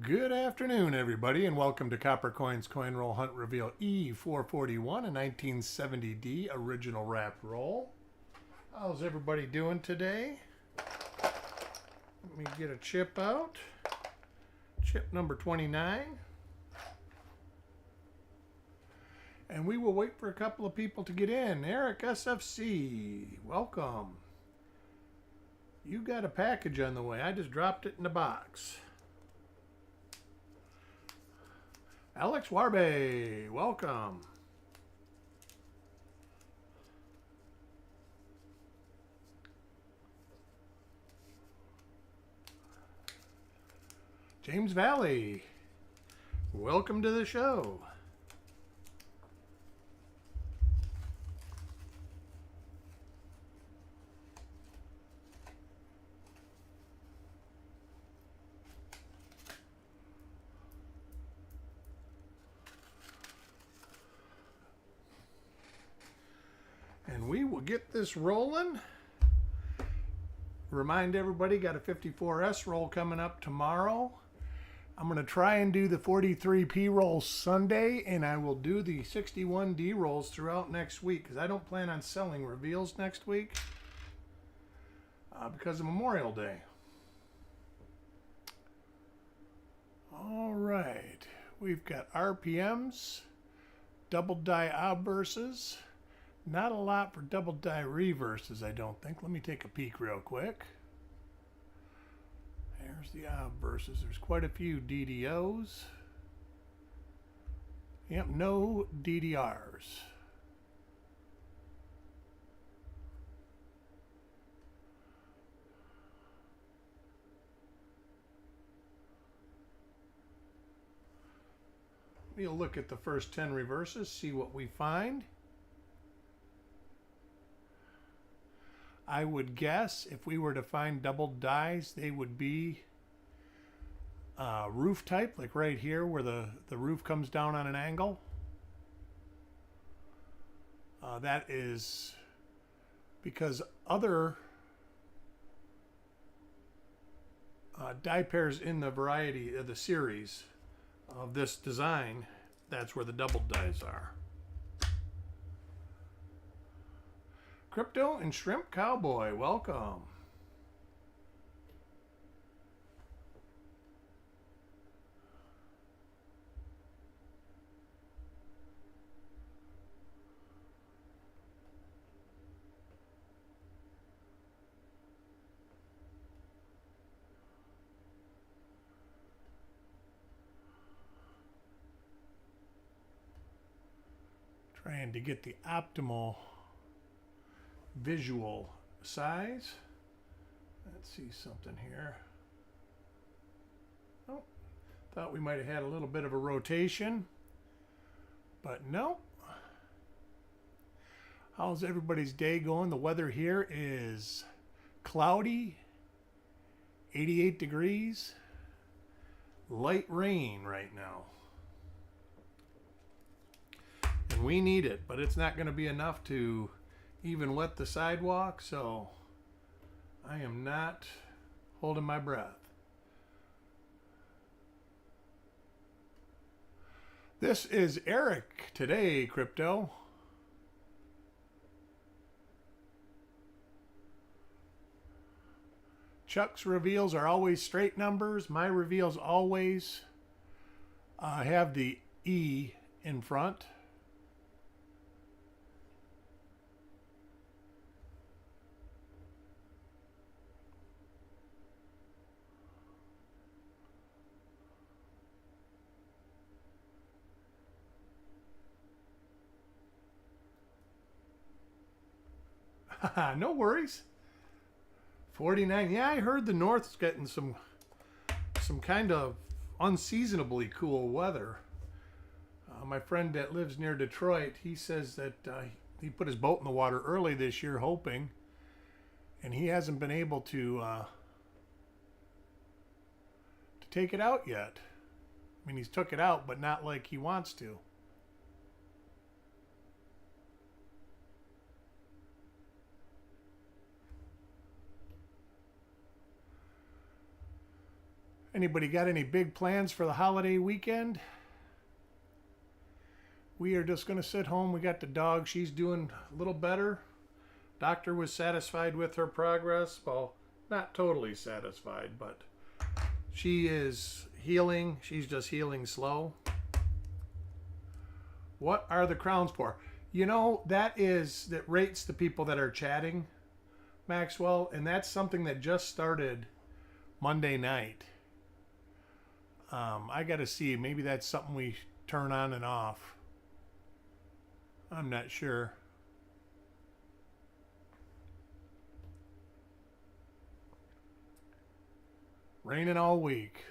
Good afternoon, everybody, and welcome to Copper Coins Coin Roll Hunt Reveal E441, a 1970D original wrap roll. How's everybody doing today? Let me get a chip out. Chip number 29. And we will wait for a couple of people to get in. Eric SFC, welcome. You got a package on the way. I just dropped it in the box. Alex Warbe, welcome. James Valley, welcome to the show. And we will get this rolling. Remind everybody, got a 54S roll coming up tomorrow. I'm going to try and do the 43P roll Sunday, and I will do the 61D rolls throughout next week because I don't plan on selling reveals next week because of Memorial Day. All right, we've got RPMs, double die obverses. Not a lot for double die reverses, I don't think. Let me take a peek real quick. There's the obverses. There's quite a few DDOs. Yep, no DDRs. We'll look at the first 10 reverses, see what we find. I would guess if we were to find double dies, they would be roof type, like right here where the roof comes down on an angle. That is because other die pairs in the variety of the series of this design, that's where the double dies are. Crypto and Shrimp Cowboy, welcome. Trying to get the optimal visual size. Let's see something here. Oh, thought we might have had a little bit of a rotation, but no. How's everybody's day going? The weather here is cloudy, 88 degrees, light rain right now. And we need it, but it's not going to be enough to even wet the sidewalk, so I am not holding my breath. This is Eric today, Crypto. Chuck's reveals are always straight numbers. My reveals always have the E in front. No worries. 49. Yeah, I heard the North's getting some kind of unseasonably cool weather. My friend that lives near Detroit, he says that he put his boat in the water early this year hoping, and he hasn't been able to take it out yet. I mean, he's took it out, but not like he wants to. Anybody got any big plans for the holiday weekend? We are just going to sit home. We got the dog. She's doing a little better. Doctor was satisfied with her progress. Well, not totally satisfied, but she is healing. She's just healing slow. What are the crowns for? You know, that rates the people that are chatting, Maxwell, and that's something that just started Monday night. I got to see. Maybe that's something we turn on and off. I'm not sure. Raining all week.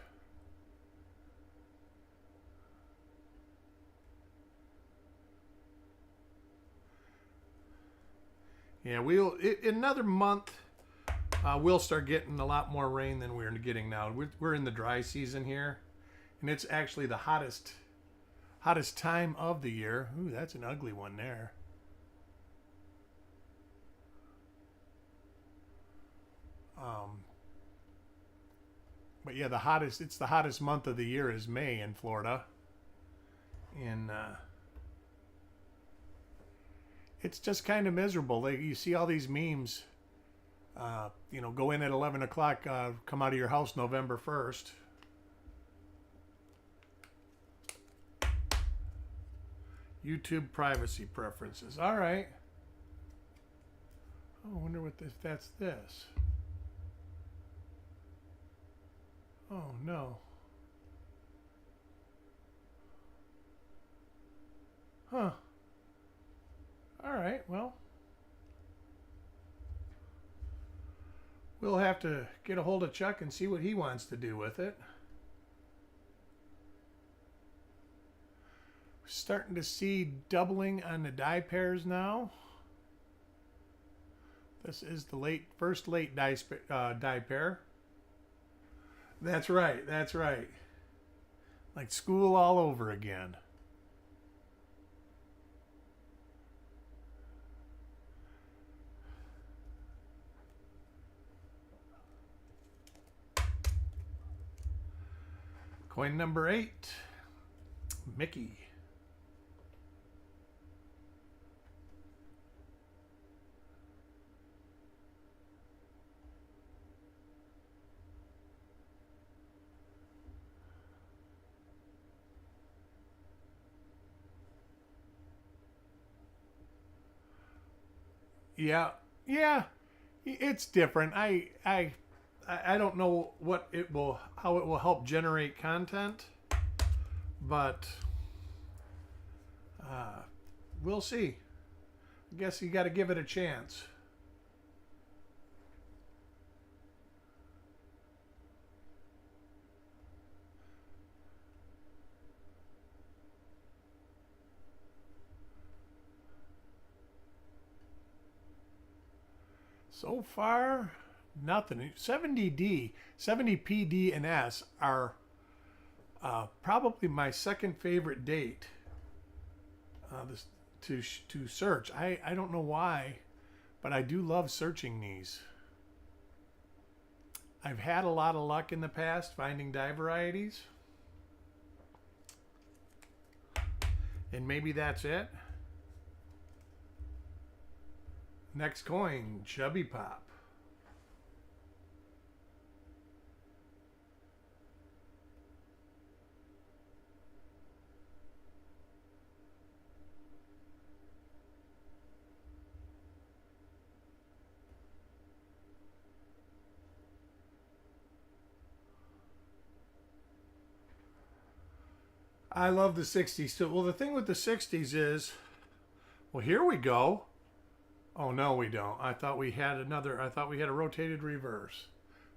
Yeah, in another month, we'll start getting a lot more rain than we're getting now. We're in the dry season here, and it's actually the hottest time of the year. Ooh, that's an ugly one there. But yeah, it's the hottest month of the year is May in Florida. And it's just kind of miserable. You see all these memes, go in at 11 o'clock, come out of your house November 1st. YouTube privacy preferences. All right. Oh, I wonder if that's this. Oh, no. Huh. All right, well. We'll have to get a hold of Chuck and see what he wants to do with it. Starting to see doubling on the die pairs now. This is the first late die pair. That's right, that's right. Like school all over again. Coin number 8, Mickey. Yeah, it's different. I don't know how it will help generate content, but we'll see. I guess you got to give it a chance. So far, nothing. 70D, 70PD, and S are probably my second favorite date to search. I don't know why, but I do love searching these. I've had a lot of luck in the past finding die varieties. And maybe that's it. Next coin, Chubby Pop. I love the 60s too. Well, the thing with the 60s is, well, here we go. Oh, no, we don't. I thought we had a rotated reverse.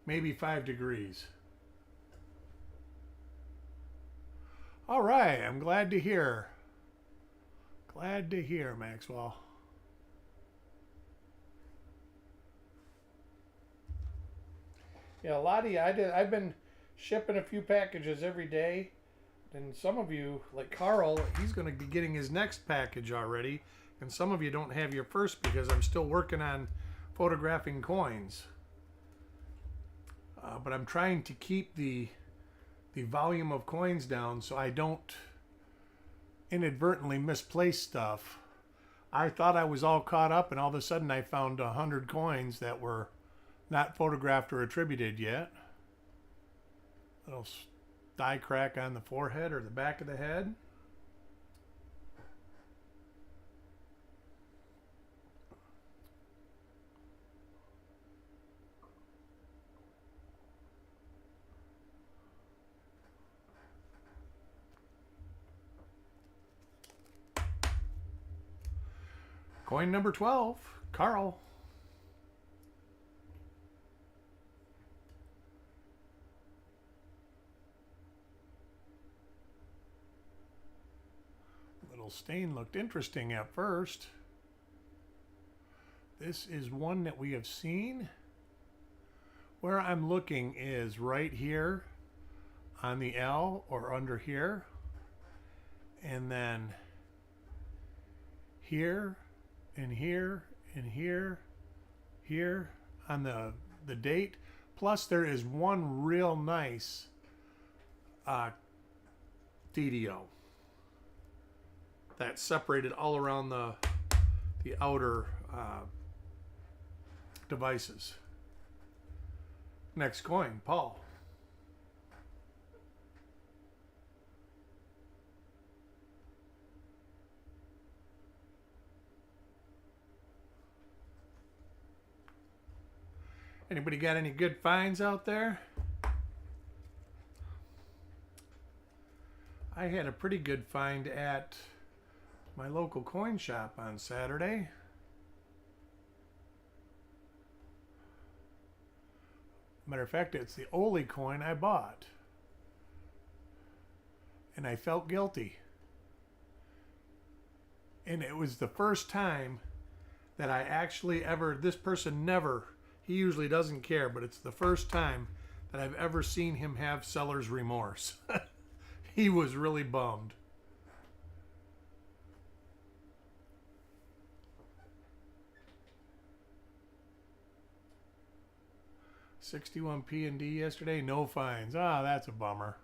Maybe 5 degrees. All right, I'm glad to hear. Glad to hear, Maxwell. Yeah, Lottie, I've been shipping a few packages every day. And some of you, like Carl, he's going to be getting his next package already. And some of you don't have your first because I'm still working on photographing coins. But I'm trying to keep the the volume of coins down so I don't inadvertently misplace stuff. I thought I was all caught up, and all of a sudden I found 100 coins that were not photographed or attributed yet. Little die crack on the forehead or the back of the head. Coin number 12, Carl. Little stain looked interesting at first. This is one that we have seen. Where I'm looking is right here on the L or under here. And then here and here and here, here on the date. Plus there is one real nice DDO that's separated all around the outer devices. Next coin, Paul. Anybody got any good finds out there? I had a pretty good find at my local coin shop on Saturday. Matter of fact, it's the only coin I bought. And I felt guilty. And it was the first time that I actually ever, this person never, he usually doesn't care, but it's the first time that I've ever seen him have seller's remorse. He was really bummed. $61 P&D yesterday, no fines. Ah, that's a bummer.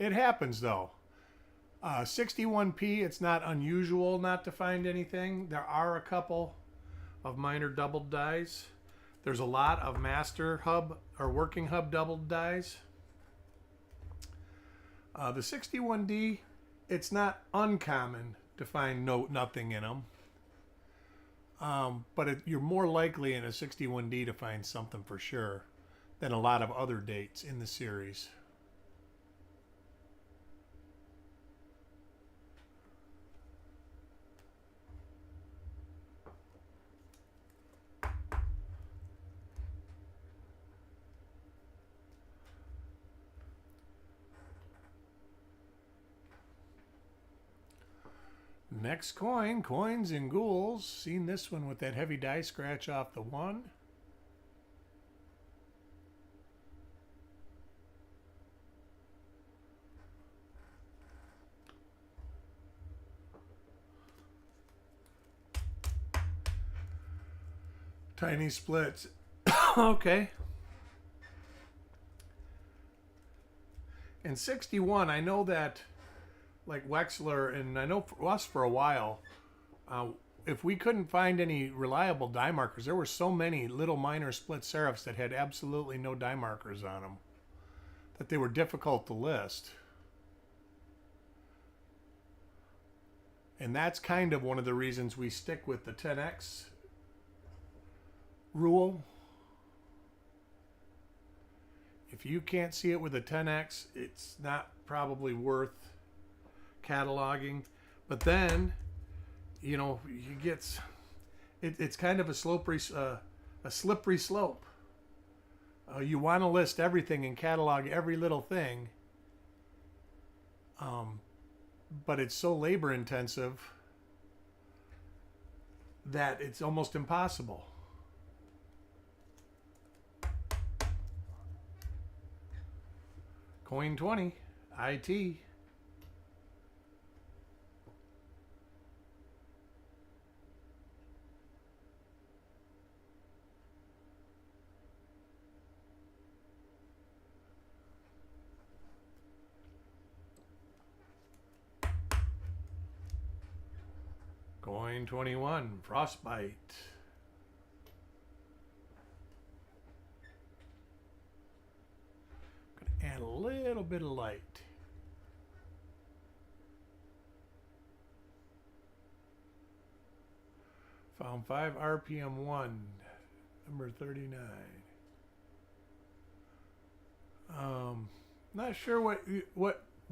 It happens though. 61P, it's not unusual not to find anything. There are a couple of minor doubled dies. There's a lot of master hub or working hub doubled dies. The 61D, it's not uncommon to find nothing in them. But you're more likely in a 61D to find something for sure than a lot of other dates in the series. Next coin, Coins and Ghouls. Seen this one with that heavy die scratch off the one. Tiny splits. Okay. And 61, I know that like Wexler, and I know for us for a while, if we couldn't find any reliable die markers, there were so many little minor split serifs that had absolutely no die markers on them that they were difficult to list. And that's kind of one of the reasons we stick with the 10x rule. If you can't see it with a 10x, it's not probably worth cataloging. But then, you know, you get it's kind of a slippery slope. You want to list everything and catalog every little thing, but it's so labor intensive that it's almost impossible. Coin 20, IT. Coin 21, Frostbite. Gonna add a little bit of light. Found 5 RPM 1, number 39. Not sure what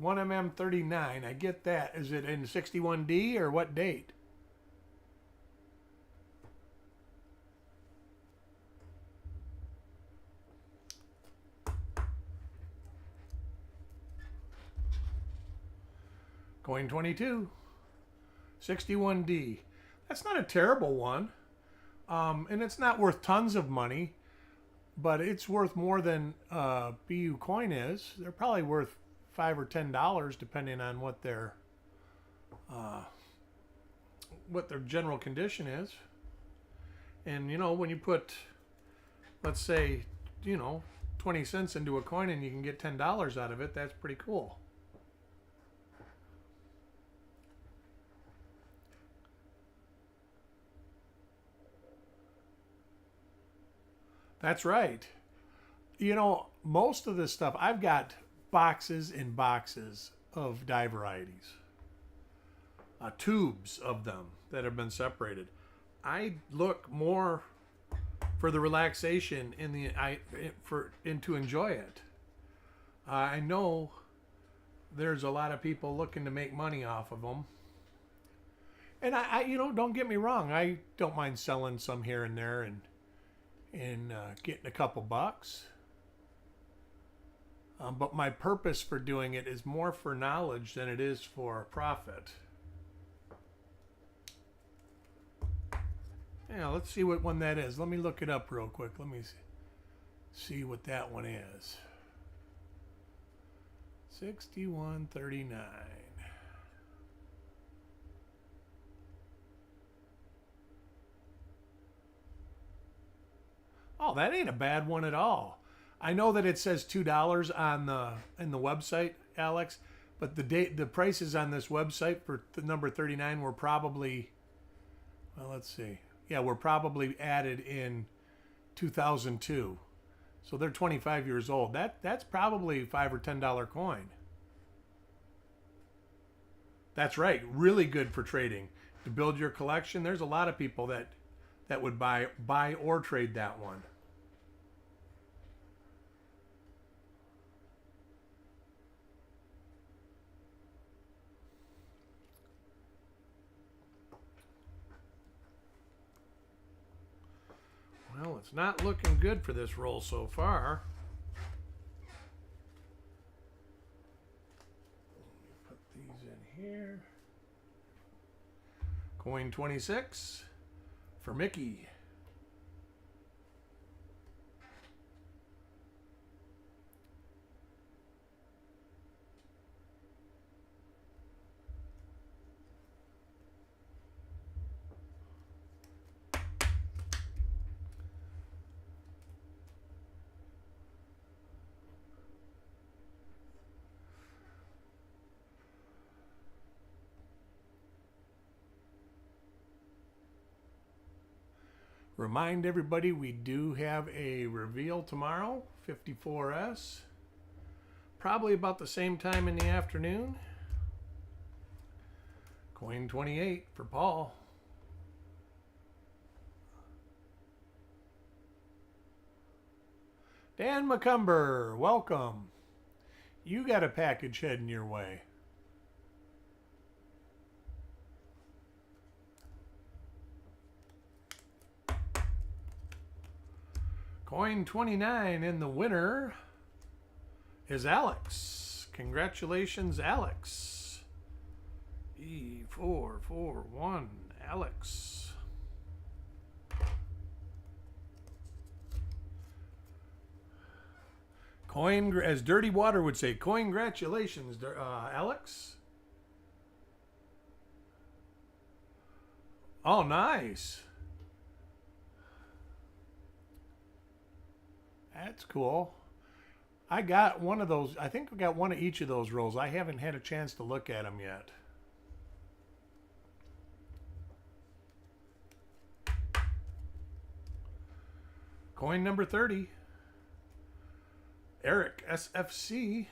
1mm 39. I get that. Is it in 61D or what date? Coin 22, 61D. That's not a terrible one, and it's not worth tons of money, but it's worth more than BU coin is. They're probably worth $5 or $10 depending on what their general condition is. And you know, when you put, let's say, 20 cents into a coin and you can get $10 out of it, that's pretty cool. That's right. Most of this stuff, I've got boxes and boxes of die varieties. Tubes of them that have been separated. I look more for the relaxation and to enjoy it. I know there's a lot of people looking to make money off of them. And I don't get me wrong, I don't mind selling some here and there and getting a couple bucks. But my purpose for doing it is more for knowledge than it is for profit. Yeah, let's see what one that is. Let me look it up real quick. Let me see what that one is. 6139. Oh, that ain't a bad one at all. I know that it says $2 in the website, Alex, but the prices on this website for the number 39 were probably, well, let's see. Yeah, were probably added in 2002. So they're 25 years old. That's probably $5 or $10 coin. That's right. Really good for trading. To build your collection, there's a lot of people that would buy or trade that one. Well, it's not looking good for this roll so far. Put these in here. Coin 26 for Mickey. Remind everybody we do have a reveal tomorrow, 54S. Probably about the same time in the afternoon. Coin 28 for Paul. Dan McCumber, welcome. You got a package heading your way. Coin 29, and the winner is Alex. Congratulations, Alex. E441, Alex. Coin, as Dirty Water would say, congratulations, Alex. Oh, nice. That's cool. I got one of those. I think I got one of each of those rolls. I haven't had a chance to look at them yet. Coin number 30. Eric SFC.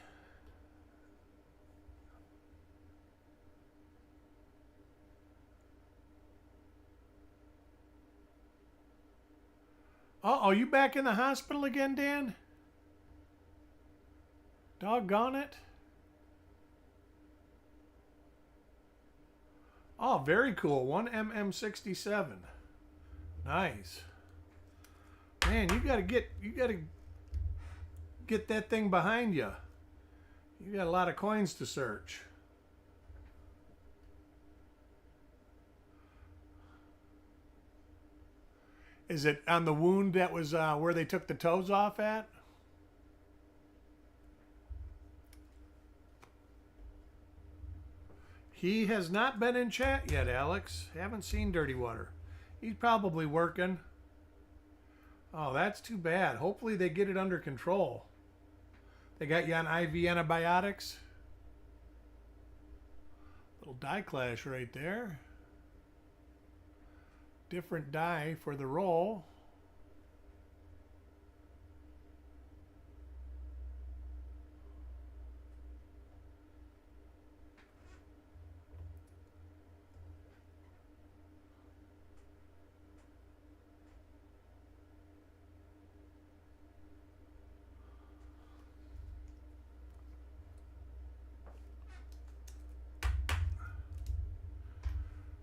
Uh-oh, you back in the hospital again, Dan? Doggone it. Oh, very cool. 1mm67. Nice. Man, you gotta get that thing behind you. You got a lot of coins to search. Is it on the wound that was where they took the toes off at? He has not been in chat yet, Alex. Haven't seen Dirty Water. He's probably working. Oh, that's too bad. Hopefully they get it under control. They got you on IV antibiotics. Little die clash right there. Different die for the roll.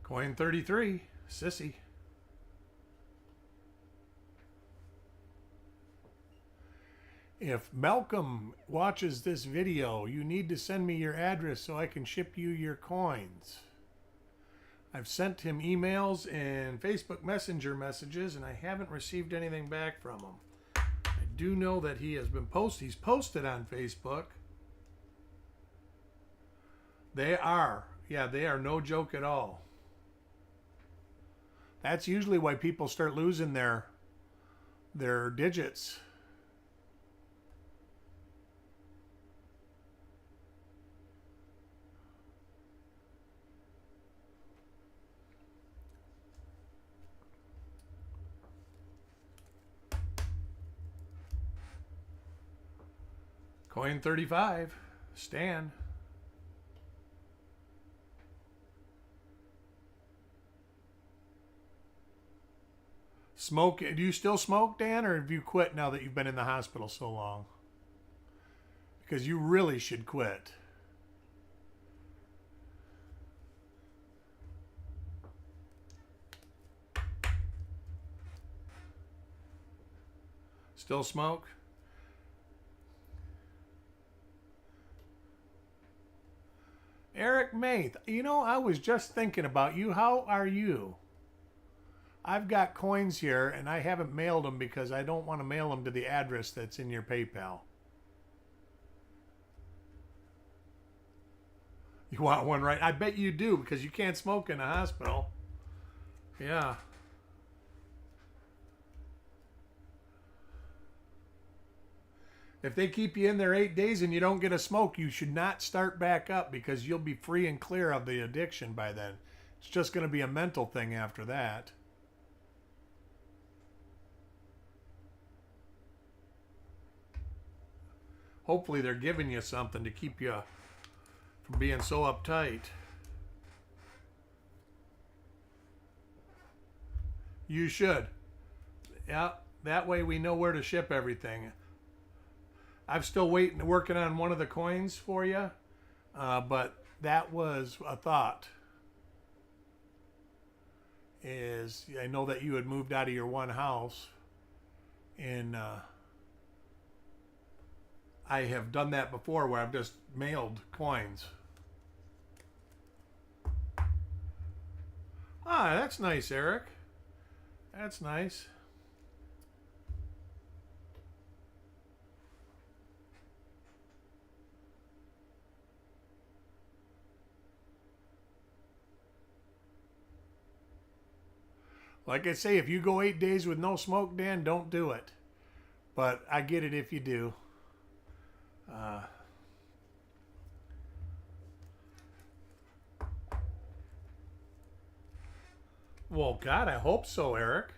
Coin 33, Sissy. If Malcolm watches this video, you need to send me your address so I can ship you your coins. I've sent him emails and Facebook Messenger messages, and I haven't received anything back from him. I do know that he has been he's posted on Facebook. They are. Yeah, they are no joke at all. That's usually why people start losing their digits. Coin 35, Stan. Smoke, do you still smoke, Dan, or have you quit now that you've been in the hospital so long? Because you really should quit. Still smoke? Eric Maith, you know, I was just thinking about you. How are you? I've got coins here, and I haven't mailed them because I don't want to mail them to the address that's in your PayPal. You want one, right? I bet you do, because you can't smoke in a hospital. Yeah. If they keep you in there 8 days and you don't get a smoke, you should not start back up, because you'll be free and clear of the addiction by then. It's just going to be a mental thing after that. Hopefully they're giving you something to keep you from being so uptight. You should. Yeah, that way we know where to ship everything. I'm still working on one of the coins for you, but that was a thought. I know that you had moved out of your one house, and I have done that before where I've just mailed coins. Ah, that's nice, Eric. That's nice. Like I say, if you go 8 days with no smoke, Dan, don't do it. But I get it if you do. Well, God, I hope so, Eric.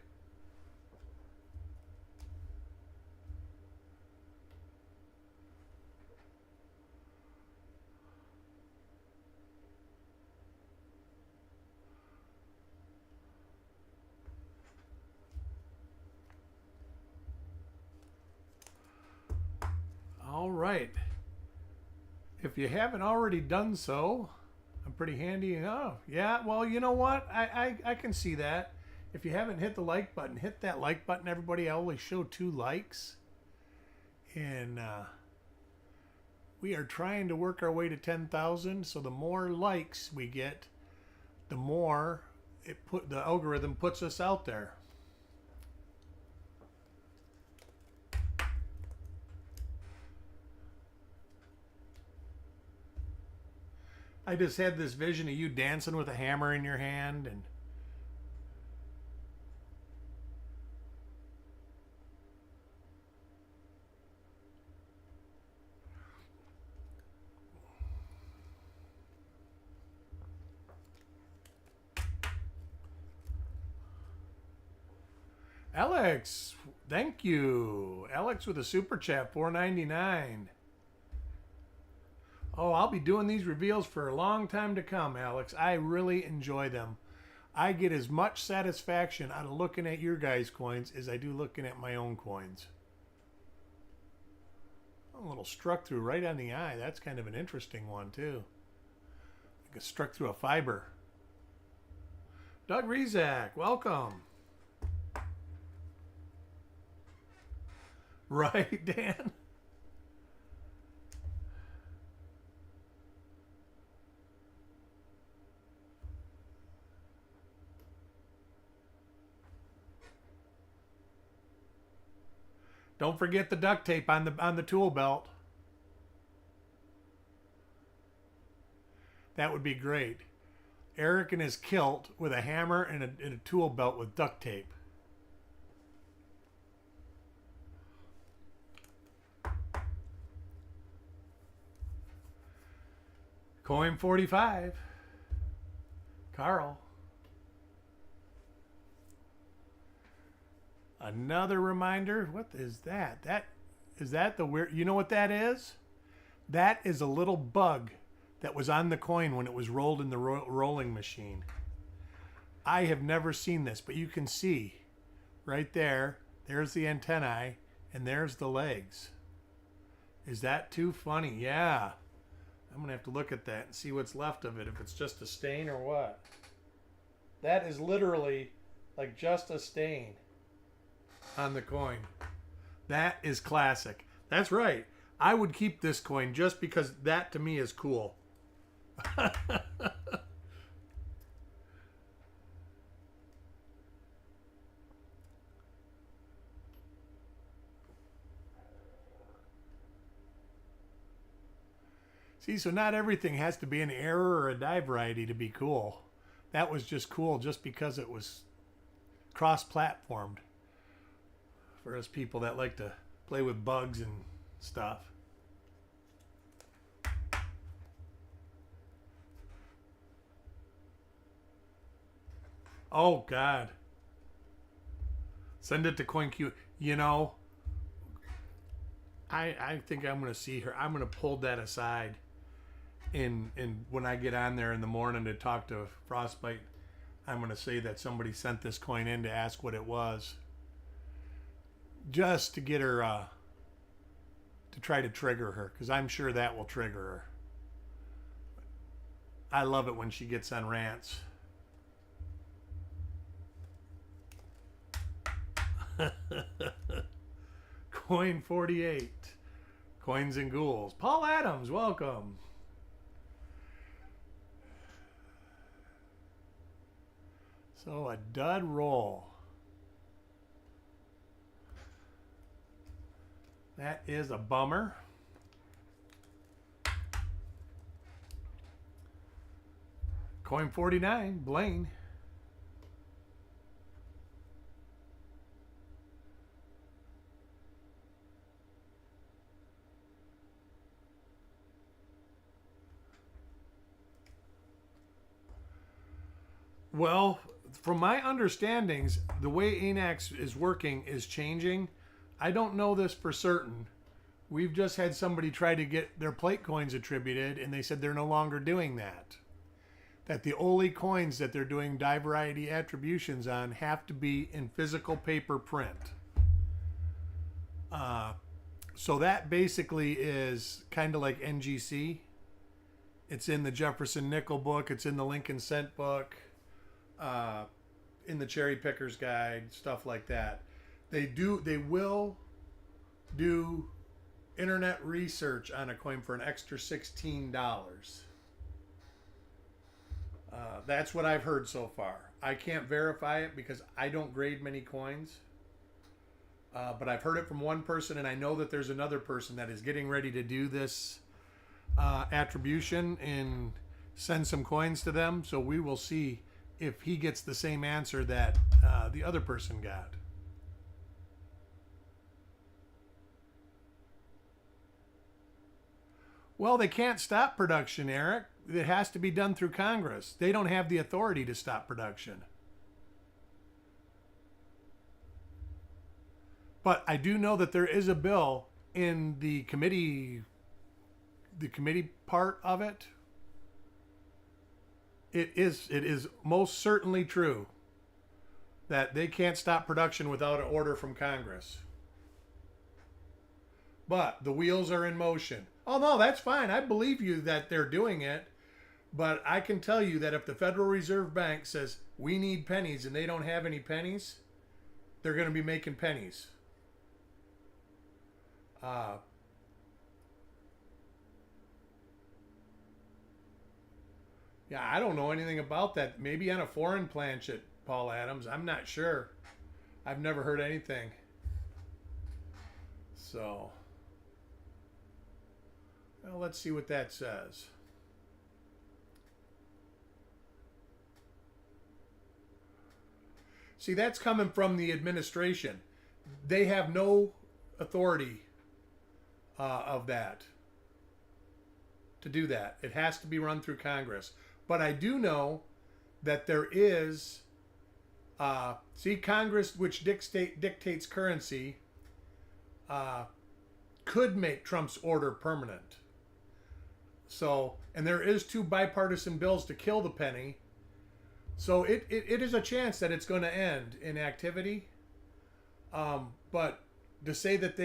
right. If you haven't already done so, I'm pretty handy. Oh, yeah. Well, you know what? I can see that. If you haven't hit the like button, hit that like button, everybody. I only show 2 likes. And we are trying to work our way to 10,000. So the more likes we get, the more the algorithm puts us out there. I just had this vision of you dancing with a hammer in your hand and Alex, thank you. Alex with a super chat, $4.99. Oh, I'll be doing these reveals for a long time to come, Alex. I really enjoy them. I get as much satisfaction out of looking at your guys' coins as I do looking at my own coins. A little struck through right on the eye. That's kind of an interesting one, too. Like it struck through a fiber. Doug Rezak, welcome. Right, Dan? Don't forget the duct tape on the tool belt. That would be great. Eric in his kilt with a hammer and a tool belt with duct tape. Coin 45. Carl. Another reminder. What is that? Is that the weird? You know what that is? That is a little bug that was on the coin when it was rolled in the rolling machine. I have never seen this, but you can see right there. There's the antennae, and there's the legs. Is that too funny? Yeah. I'm going to have to look at that and see what's left of it, if it's just a stain or what. That is literally like just a stain on the coin. That is classic. That's right. I would keep this coin just because that to me is cool. See, so not everything has to be an error or a die variety to be cool. That was just cool just because it was cross-platformed for us people that like to play with bugs and stuff. Oh, God. Send it to CoinQ. You know, I think I'm going to see her. I'm going to pull that aside. And when I get on there in the morning to talk to Frostbite, I'm going to say that somebody sent this coin in to ask what it was. Just to get her, to try to trigger her. Because I'm sure that will trigger her. I love it when she gets on rants. Coin 48. Coins and Ghouls. Paul Adams, welcome. So a dud roll. That is a bummer. Coin 49, Blaine. Well, from my understandings, the way ANAX is working is changing. I don't know this for certain. We've just had somebody try to get their plate coins attributed, and they said they're no longer doing that. That the only coins that they're doing die variety attributions on have to be in physical paper print. So that basically is kind of like NGC. It's in the Jefferson Nickel book. It's in the Lincoln Cent book. Uh, in the Cherry Picker's Guide, stuff like that. They will do internet research on a coin for an extra $16. That's what I've heard so far. I can't verify it because I don't grade many coins. But I've heard it from one person, and I know that there's another person that is getting ready to do this attribution and send some coins to them. So we will see if he gets the same answer that the other person got. Well, they can't stop production, Eric. It has to be done through Congress. They don't have the authority to stop production. But I do know that there is a bill in the committee part of it. It is most certainly true that they can't stop production without an order from Congress. But the wheels are in motion. Oh no, that's fine. I believe you that they're doing it. But I can tell you that if the Federal Reserve Bank says we need pennies and they don't have any pennies, they're going to be making pennies. Yeah, I don't know anything about that. Maybe on a foreign planchet, Paul Adams. I'm not sure. I've never heard anything. So, well, let's see what that says. See, that's coming from the administration. They have no authority of that to do that. It has to be run through Congress. But I do know that there is, Congress, which dictates currency, could make Trump's order permanent. So, and there is 2 bipartisan bills to kill the penny. So it is a chance that it's going to end in activity. But to say that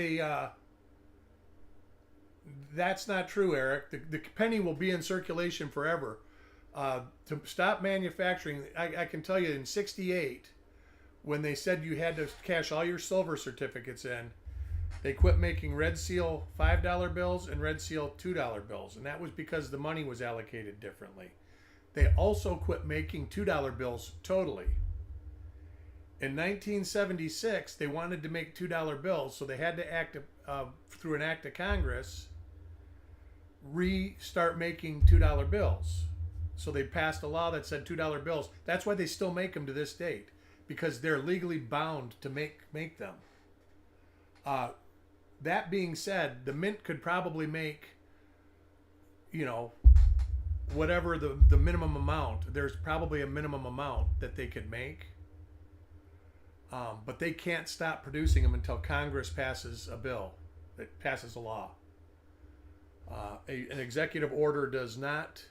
that's not true, Eric. The penny will be in circulation forever. To stop manufacturing, I can tell you in '68, when they said you had to cash all your silver certificates in, they quit making Red Seal $5 bills and Red Seal $2 bills. And that was because the money was allocated differently. They also quit making $2 bills totally. In 1976, they wanted to make $2 bills, so they had to act through an act of Congress, restart making $2 bills. So they passed a law that said $2 bills. That's why they still make them to this date, because they're legally bound to make them. That being said, the mint could probably make, whatever the minimum amount. There's probably a minimum amount that they could make. But they can't stop producing them until Congress passes a bill, that passes a law. An executive order does not.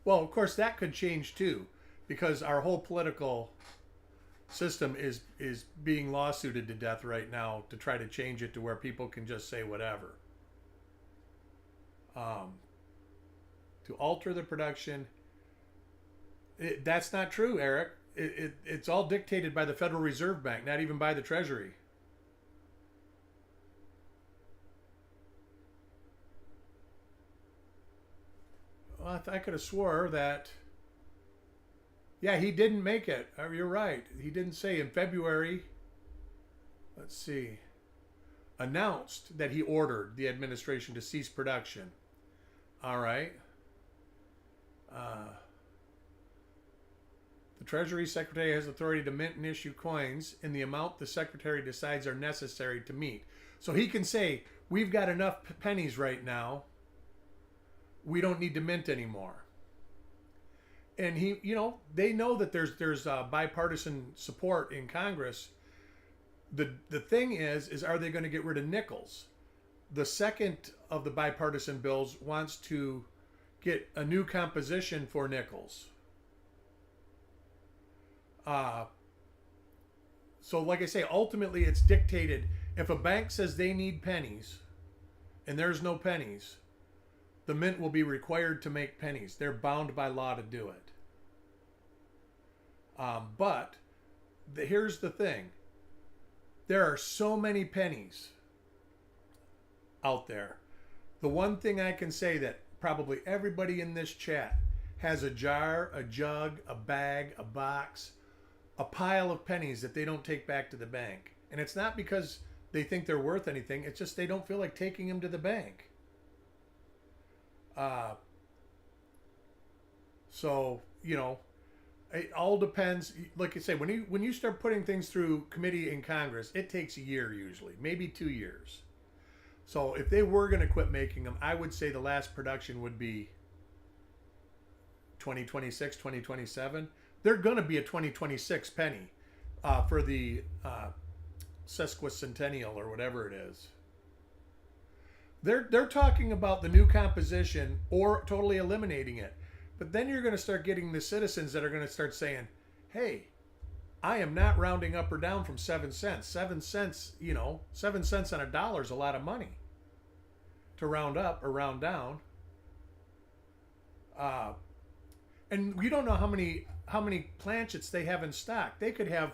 Well, of course, that could change too, because our whole political system is being lawsuited to death right now to try to change it to where people can just say whatever. To alter the production, that's not true, Eric. It's all dictated by the Federal Reserve Bank, not even by the Treasury. Well, I could have swore that. Yeah, he didn't make it. You're right. He didn't say in February. Let's see. Announced that he ordered the administration to cease production. All right. The Treasury Secretary has authority to mint and issue coins in the amount the Secretary decides are necessary to meet. So he can say, we've got enough pennies right now. We don't need to mint anymore. And they know that there's bipartisan support in Congress. The thing is are they going to get rid of nickels? The second of the bipartisan bills wants to get a new composition for nickels. So like I say, ultimately it's dictated. If a bank says they need pennies, and there's no pennies, the mint will be required to make pennies. They're bound by law to do it. But here's the thing. There are so many pennies out there. The one thing I can say that probably everybody in this chat has a jar, a jug, a bag, a box, a pile of pennies that they don't take back to the bank. And it's not because they think they're worth anything. It's just they don't feel like taking them to the bank. So, you know, it all depends. Like I say, when you start putting things through committee in Congress, it takes a year usually, maybe 2 years. So if they were going to quit making them, I would say the last production would be 2026, 2027. They're going to be a 2026 penny for the sesquicentennial or whatever it is. They're talking about the new composition or totally eliminating it. But then you're going to start getting the citizens that are going to start saying, hey, I am not rounding up or down from 7 cents. 7 cents, 7 cents on a dollar is a lot of money to round up or round down. And we don't know how many planchets they have in stock. They could have,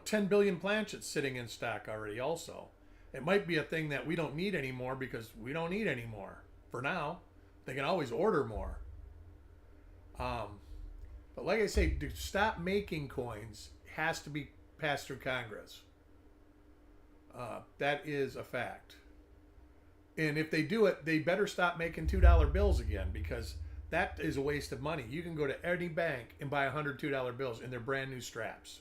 10 billion planchets sitting in stock already also. It might be a thing that we don't need anymore because we don't need any more for now. They can always order more. But like I say, to stop making coins has to be passed through Congress. That is a fact. And if they do it, they better stop making $2 bills again, because that is a waste of money. You can go to any bank and buy 100 $2 bills, and they're brand new straps.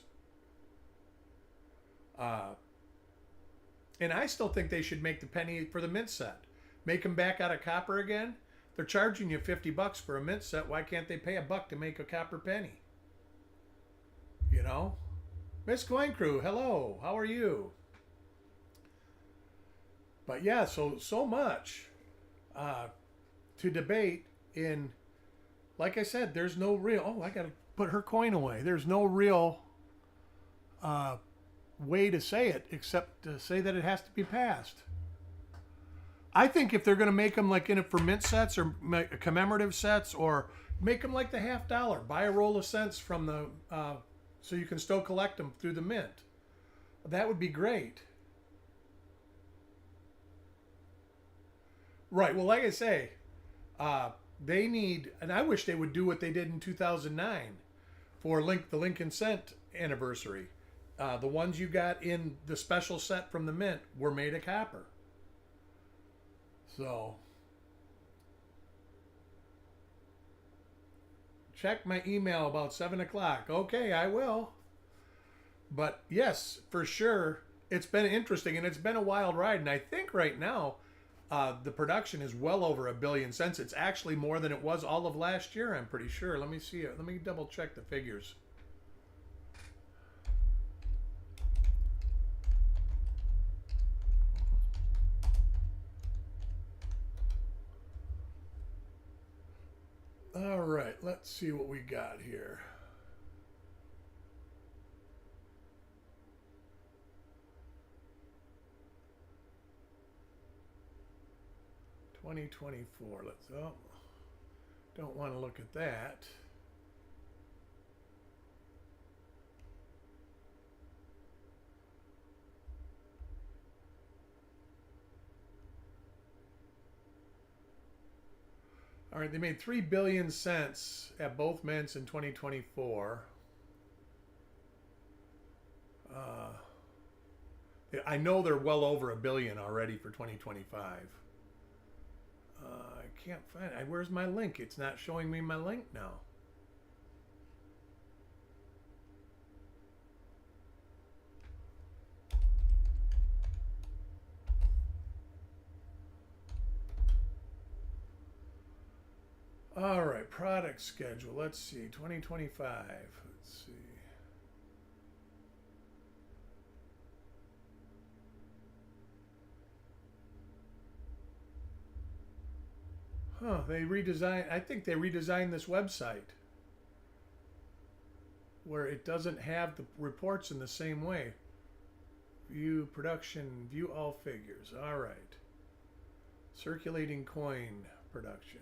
And I still think they should make the penny for the mint set. Make them back out of copper again. They're charging you $50 for a mint set. Why can't they pay $1 to make a copper penny? Miss Coin Crew, hello. How are you? But yeah, so much to debate in. Like I said, there's no real. Oh, I got to put her coin away. There's no real way to say it except to say that it has to be passed. I think if they're going to make them like in it for mint sets or commemorative sets, or make them like the $50, buy a roll of cents from the so you can still collect them through the mint. That would be great. Right. Well, like I say, they need, and I wish they would do what they did in 2009 for the Lincoln Cent anniversary. The ones you got in the special set from the mint were made of copper. So, check my email about 7 o'clock. Okay, I will. But yes, for sure, it's been interesting, and it's been a wild ride. And I think right now, the production is well over $1 billion cents. It's actually more than it was all of last year, I'm pretty sure. Let me see it. Let me double check the figures. All right, let's see what we got here. $2024. Don't want to look at that. All right, they made 3 billion cents at both mints in 2024. I know they're well over $1 billion already for 2025. I can't find it. Where's my link? It's not showing me my link now. All right, product schedule. Let's see, 2025. Let's see. They redesigned. I think they redesigned this website where it doesn't have the reports in the same way. View production, view all figures. All right. Circulating coin production.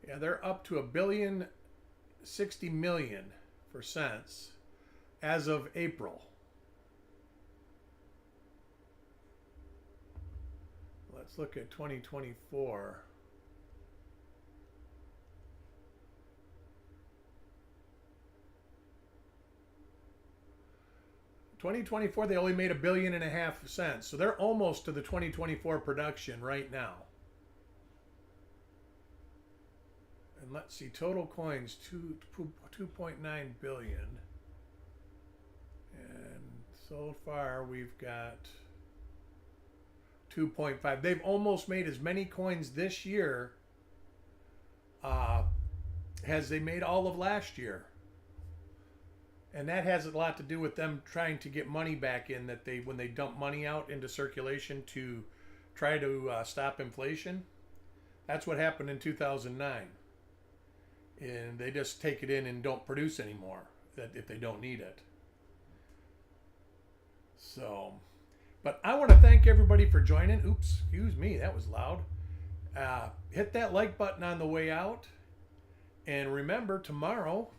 Yeah, they're up to $1,060,000,000 for cents as of April. Let's look at 2024. 2024, they only made $1.5 billion. So they're almost to the 2024 production right now. And let's see, total coins, 2.9 billion. And so far we've got 2.5. They've almost made as many coins this year as they made all of last year. And that has a lot to do with them trying to get money back in, that when they dump money out into circulation to try to stop inflation. That's what happened in 2009. And they just take it in and don't produce anymore if they don't need it. So, but I want to thank everybody for joining. Oops, excuse me, that was loud. Hit that like button on the way out. And remember, tomorrow,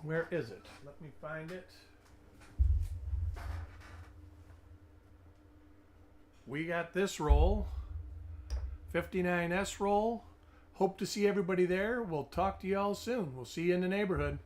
where is it? Let me find it. We got this roll, 59S roll. Hope to see everybody there. We'll talk to you all soon. We'll see you in the neighborhood.